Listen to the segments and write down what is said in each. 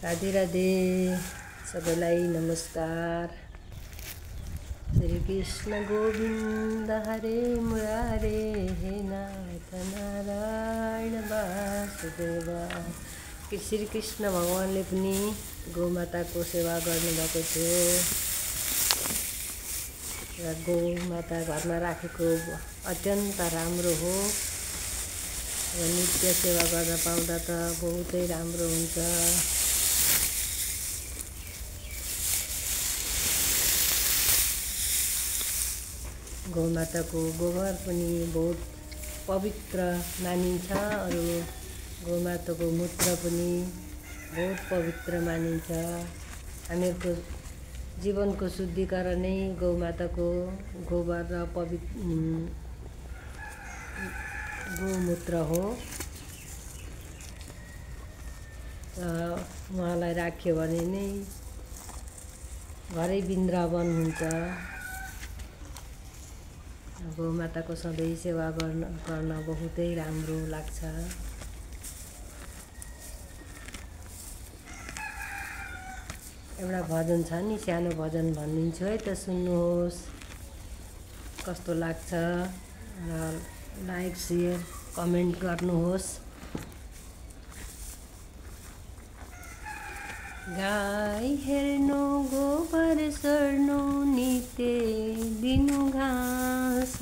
राधे राधे सबैलाई नमस्कार। श्री कृष्ण गोविंद हरे मुरारे हे नाथ नारायण वासुदेव। श्री कृष्ण भगवानले पनि गौमाताको सेवा गर्नुभएको थियो र गौमाता घरमा राखेको अत्यन्त राम्रो हो र नित्य सेवा गर्न पाउँदा त बहुतै राम्रो हुन्छ। गौमाताको गोबर पनि बहुत पवित्र मानिन्छ। अरू गौमाताको मूत्र पनि बहुत पवित्र मानिन्छ। हामीहरूको जीवनको शुद्धिकरण नै गौमाताको गोबर र गोमूत्र हो। उहाँलाई राख्यो भने नै घरै वृन्दावन हुन्छ। गौमाताको सधैँ सेवा गर्न बहुतै राम्रो लाग्छ। एउटा भजन छ नि, सानो भजन भनिदिन्छु है त, सुन्नुहोस् कस्तो लाग्छ र लाइक शेयर कमेन्ट गर्नुहोस्। गाई हेर्नु गोबर सर्नु नित्य दिनु घाँस,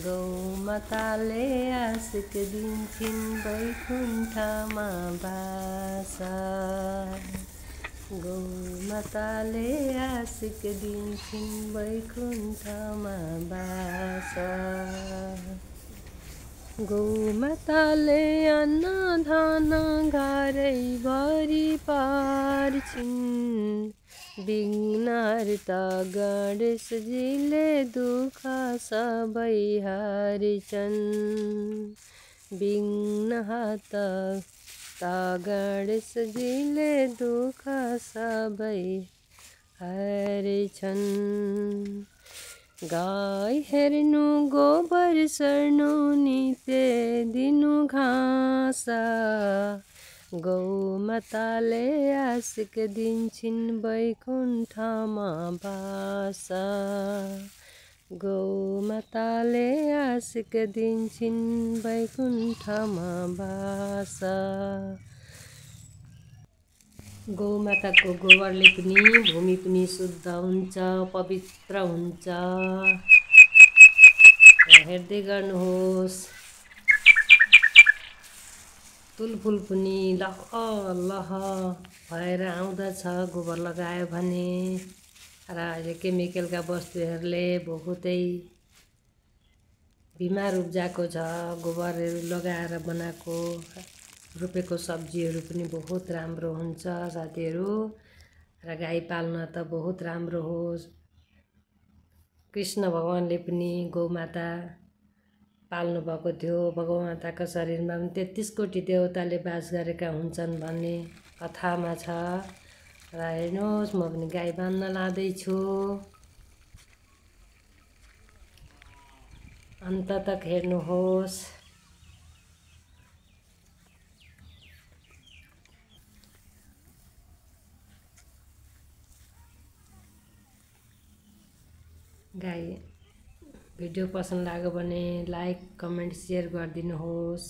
गौमाताले आशिक दिन्छिन् वैकुण्ठमा बास। गौमाताले आशिक दिन्छिन् वैकुण्ठमा बास। गौमाताले अन्न धन घरैभरि पार्छिन्, विघ्नहर्ता गणेशजीले दुःख सबै हर्छन्। विघ्नहर्ता गणेशजीले दुःख सबै हर्छन्। गाई हेर्नु गोबर सर्नु नित्य दिनु घाँस, गौमाताले आशिक दिन्छिन् वैकुण्ठमा बास। गौमाताले आशिक दिन्छिन् वैकुण्ठमा बास। गौमाताको गोबरले पनि भूमि पनि शुद्ध हुन्छ, पवित्र हुन्छ। हेर्दै गर्नुहोस्, तुलफुल पनि लह भएर आउँदछ गोबर लगायो भने। र अहिले केमिकलका वस्तुहरूले बहुतै बिमार उब्जाएको छ। गोबरहरू लगाएर बनाएको रोपेको सब्जीहरू पनि बहुत राम्रो हुन्छ साथीहरू। र गाई पाल्न त बहुत राम्रो हो। कृष्ण भगवानले पनि गौमाता पाल्नु भएको थियो। गौमाताको शरीरमा पनि 33 कोटी देवताले बास गरेका हुन्छन् भन्ने कथामा छ। र हेर्नुहोस्, म पनि गाई बाँध्न लाँदैछु। अन्त तक हेर्नुहोस्। गाई भिडियो पसन्द लाग्यो भने लाइक कमेन्ट सेयर गरिदिनुहोस्।